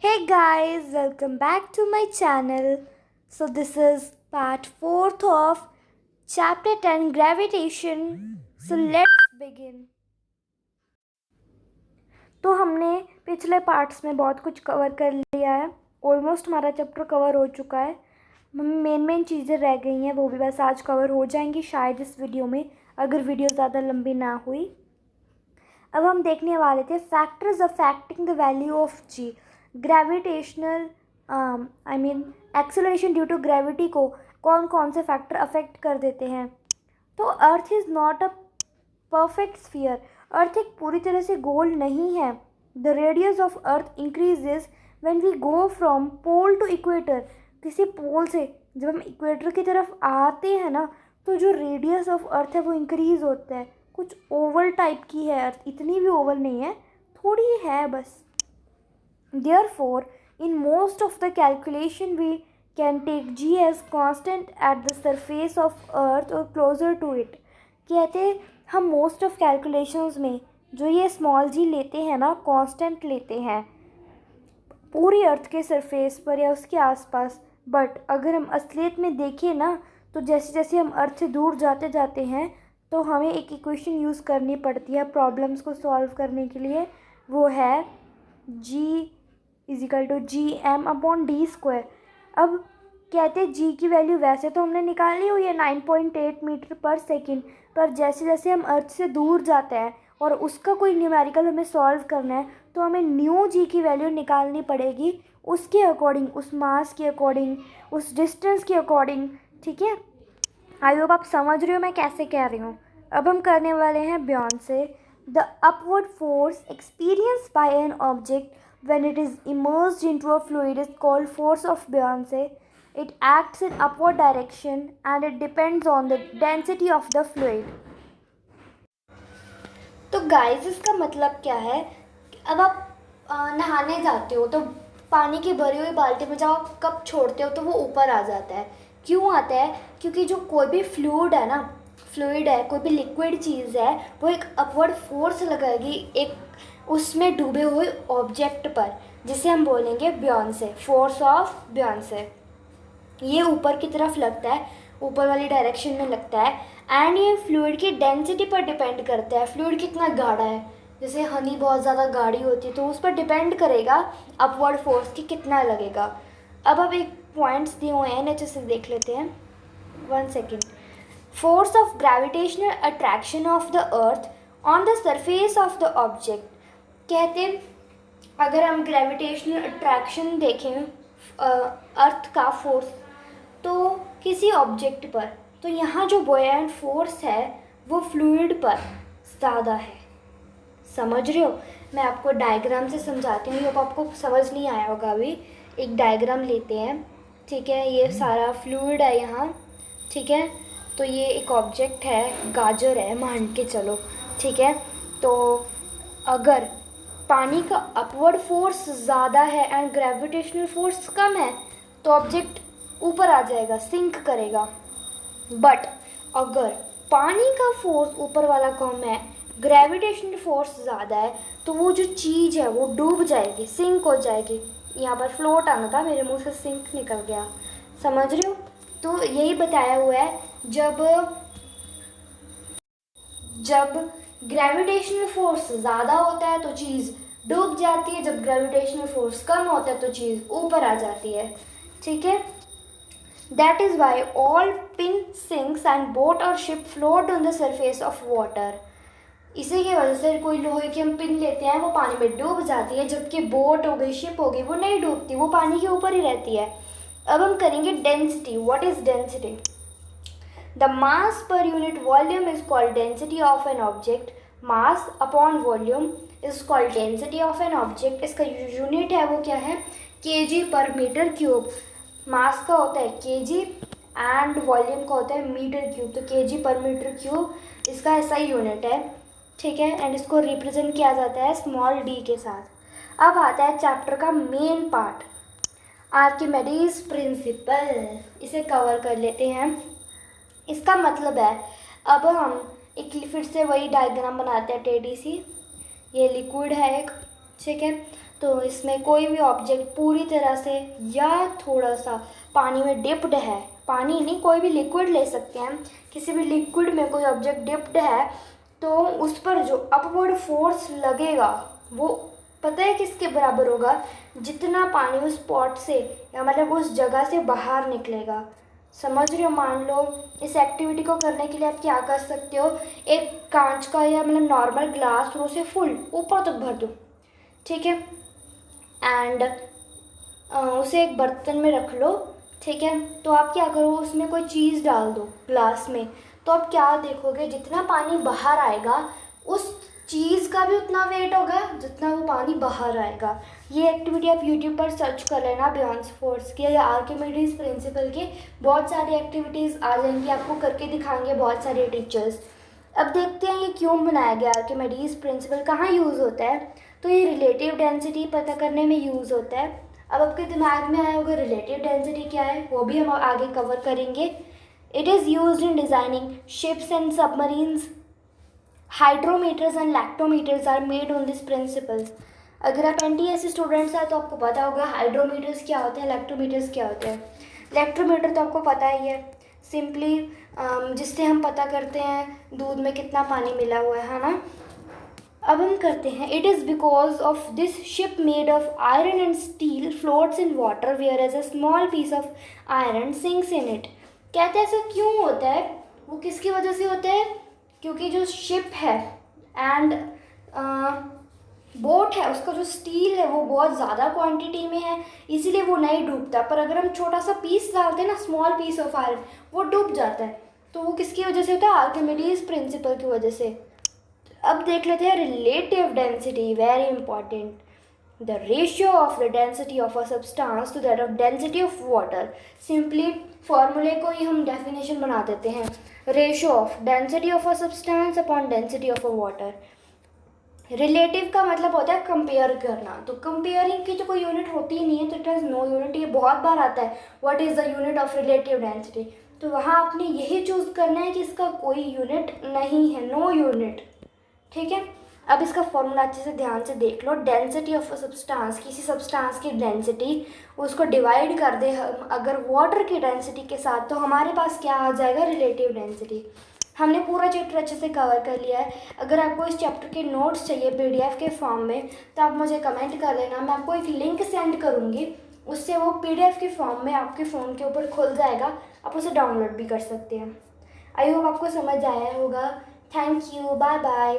Hey guys, welcome back to my channel. So this is part 4th of chapter 10 gravitation. So let's begin. तो हमने पिछले parts में बहुत कुछ cover कर लिया है. ऑलमोस्ट हमारा चैप्टर कवर हो चुका है. मेन चीज़ें रह गई हैं, वो भी बस आज कवर हो जाएंगी शायद इस वीडियो में, अगर वीडियो ज़्यादा लंबी ना हुई. अब हम देखने वाले थे factors affecting the value of g. Gravitational acceleration due to gravity को कौन कौन से फैक्टर अफेक्ट कर देते हैं. तो earth is not a perfect sphere. Earth एक पूरी तरह से गोल नहीं है. The radius of earth increases when we go from pole to equator. किसी पोल से जब हम इक्वेटर की तरफ आते हैं ना, तो जो रेडियस ऑफ अर्थ है वो इंक्रीज होता है. कुछ ओवल टाइप की है अर्थ, इतनी भी ओवल नहीं है, थोड़ी है बस. Therefore, in most of the calculation we can take g as constant at the surface of earth or closer to it. कहते हम मोस्ट ऑफ कैलकुलेशंस में जो ये स्मॉल जी लेते हैं ना, कांस्टेंट लेते हैं पूरी अर्थ के सरफेस पर या उसके आसपास. बट अगर हम असलियत में देखें ना, तो जैसे जैसे हम अर्थ से दूर जाते जाते हैं तो हमें एक इक्वेशन यूज़ करनी पड़ती है प्रॉब्लम्स को सॉल्व करने के लिए. वो है g =gm/d². अब कहते हैं जी की वैल्यू वैसे तो हमने निकाली हुई है 9.8 मीटर पर सेकेंड, पर जैसे जैसे हम अर्थ से दूर जाते हैं और उसका कोई न्यूमेरिकल हमें सॉल्व करना है, तो हमें न्यू जी की वैल्यू निकालनी पड़ेगी उसके अकॉर्डिंग, उस मास के अकॉर्डिंग, उस डिस्टेंस के अकॉर्डिंग. ठीक है, आई होप आप समझ रहे हो मैं कैसे कह रही हूँ. अब हम करने वाले हैं बयान से. The upward force experience by an object when it is immersed into a fluid is called force of Beyonce. It acts in upward direction and it depends on the density of the fluid. तो guys इसका मतलब क्या है. अब आप नहाने जाते हो तो पानी की भरी हुई बाल्टी में जब आप कप छोड़ते हो तो वो ऊपर आ जाता है. क्यों आता है? क्योंकि जो कोई भी फ्लूइड है ना, फ्लूइड है, कोई भी लिक्विड चीज़ है, वो एक अपवर्ड फोर्स लगाएगी एक उसमें डूबे हुए ऑब्जेक्ट पर, जिसे हम बोलेंगे ब्योंसे, फोर्स ऑफ ब्योंसे. ये ऊपर की तरफ लगता है, ऊपर वाली डायरेक्शन में लगता है. एंड ये फ्लूइड की डेंसिटी पर डिपेंड करता है. फ्लूइड कितना गाढ़ा है, जैसे हनी बहुत ज़्यादा गाढ़ी होती है तो उस पर डिपेंड करेगा अपवर्ड फोर्स की कितना लगेगा. अब एक पॉइंट्स दिए हुए हैं, नीचे से देख लेते हैं. 1 second. Force of gravitational attraction of the earth on the surface of the object. कहते हैं अगर हम ग्रेविटेशनल अट्रैक्शन देखें अर्थ का फोर्स तो किसी ऑब्जेक्ट पर, तो यहाँ जो बुओयंट फोर्स है वो फ्लूइड पर ज़्यादा है. समझ रहे हो? मैं आपको डायग्राम से समझाती हूँ. ये आपको समझ नहीं आया होगा अभी. एक डायग्राम लेते हैं. ठीक है, ये सारा फ्लूइड है यहाँ. ठीक है, तो ये एक ऑब्जेक्ट है, गाजर है मान के चलो. ठीक है, तो अगर पानी का अपवर्ड फोर्स ज़्यादा है एंड ग्रेविटेशनल फोर्स कम है तो ऑब्जेक्ट ऊपर आ जाएगा, सिंक करेगा. बट अगर पानी का फोर्स ऊपर वाला कम है, ग्रेविटेशनल फोर्स ज़्यादा है, तो वो जो चीज़ है वो डूब जाएगी, सिंक हो जाएगी. यहाँ पर फ्लोट आना था, मेरे मुंह से सिंक निकल गया. समझ रहे हो? तो यही बताया हुआ है, जब ग्रेविटेशनल फोर्स ज़्यादा होता है तो चीज़ डूब जाती है, जब ग्रेविटेशनल फोर्स कम होता है तो चीज़ ऊपर आ जाती है. ठीक है, that is why all pin sinks and boat और ship float on the surface of water. इसी की वजह से कोई लोहे की हम पिन लेते हैं वो पानी में डूब जाती है, जबकि बोट हो गई, शिप हो गई, वो नहीं डूबती, वो पानी के ऊपर ही रहती है. अब हम करेंगे density. What is density? The mass per unit volume is called density of an object. Mass upon volume is called density of an object. इसका यूनिट है वो क्या है? kg पर मीटर क्यूब. मास का होता है kg एंड वॉल्यूम का होता है मीटर क्यूब, तो kg पर मीटर क्यूब इसका ऐसा ही यूनिट है. ठीक है, एंड इसको रिप्रेजेंट किया जाता है स्मॉल d के साथ. अब आता है चैप्टर का मेन पार्ट, आर्किमेडीज प्रिंसिपल. इसे कवर कर लेते हैं. इसका मतलब है, अब हम एक फिर से वही डायग्राम बनाते हैं टेढ़ी सी. ये लिक्विड है एक. ठीक है, तो इसमें कोई भी ऑब्जेक्ट पूरी तरह से या थोड़ा सा पानी में डिप्ड है, पानी नहीं कोई भी लिक्विड ले सकते हैं, किसी भी लिक्विड में कोई ऑब्जेक्ट डिप्ड है तो उस पर जो अपवर्ड फोर्स लगेगा वो पता है किसके बराबर होगा, जितना पानी उस पॉट से या मतलब उस जगह से बाहर निकलेगा। समझ रहे हो? मान लो इस एक्टिविटी को करने के लिए आप क्या कर सकते हो, एक कांच का या मतलब नॉर्मल ग्लास और उसे फुल ऊपर तक भर दो, ठीक है, एंड उसे एक बर्तन में रख लो, ठीक है। तो आप क्या करो, उसमें कोई चीज़ डाल दो ग्लास में, तो आप क्या देखोगे, जितना पानी बाहर आएगा उस चीज़ का भी उतना वेट होगा जितना वो पानी बाहर आएगा। ये एक्टिविटी आप यूट्यूब पर सर्च कर लेना, बियॉन्ड फोर्स की या आर्किमिडीज प्रिंसिपल के बहुत सारी एक्टिविटीज़ आ जाएंगी, आपको करके दिखाएंगे बहुत सारे टीचर्स। अब देखते हैं ये क्यों बनाया गया, आर्किमिडीज प्रिंसिपल कहाँ यूज़ होता है। तो ये रिलेटिव डेंसिटी पता करने में यूज़ होता है। अब आपके दिमाग में आया होगा रिलेटिव डेंसिटी क्या है, वो भी हम आगे कवर करेंगे। It is used in designing ships and submarines. Hydrometers and lactometers are made on this principle. अगर आप NTSC स्टूडेंट्स हैं तो आपको पता होगा हाइड्रोमीटर्स क्या होते हैं, लैक्टोमीटर्स क्या होते हैं। लैक्टोमीटर तो आपको पता ही है, सिंपली जिससे हम पता करते हैं दूध में कितना पानी मिला हुआ है ना। अब हम करते हैं, it is because of this ship made of iron and steel floats in water whereas a small piece of iron sinks in it. कहते हैं ऐसा क्यों होता है, वो किसकी वजह से होता है, क्योंकि जो शिप है एंड बोट है उसका जो स्टील है वो बहुत ज़्यादा क्वांटिटी में है, इसीलिए वो नहीं डूबता। पर अगर हम छोटा सा पीस डालते हैं ना, स्मॉल पीस ऑफ आयरन, वो डूब जाता है। तो वो किसकी वजह से होता है, आर्किमिडीज प्रिंसिपल की वजह से। अब देख लेते हैं relative density, very important. The ratio of the density of a substance to that of density of water. Simply फॉर्मूले को ही हम डेफिनेशन बना देते हैं, ratio of density of a substance upon density of a water. Relative का मतलब होता है कंपेयर करना, तो कंपेयरिंग की तो कोई यूनिट होती ही नहीं है, तो इट हैज़ नो यूनिट। ये बहुत बार आता है, what is the unit of relative density, तो वहाँ आपने यही चूज़ करना है कि इसका कोई यूनिट नहीं है, नो यूनिट, ठीक है। अब इसका फॉर्मूला अच्छे से ध्यान से देख लो। डेंसिटी ऑफ अ सब्सटेंस, किसी सब्सटेंस की डेंसिटी, उसको डिवाइड कर दे हम अगर वाटर की डेंसिटी के साथ, तो हमारे पास क्या आ जाएगा, रिलेटिव डेंसिटी। हमने पूरा चैप्टर अच्छे से कवर कर लिया है। अगर आपको इस चैप्टर के नोट्स चाहिए PDF के फॉर्म में तो आप मुझे कमेंट कर देना, मैं आपको एक लिंक सेंड करूँगी, उससे वो PDF के फॉर्म में आपके फ़ोन के ऊपर खुल जाएगा, आप उसे डाउनलोड भी कर सकते हैं। आई होप आपको समझ आया होगा। Thank you, bye bye.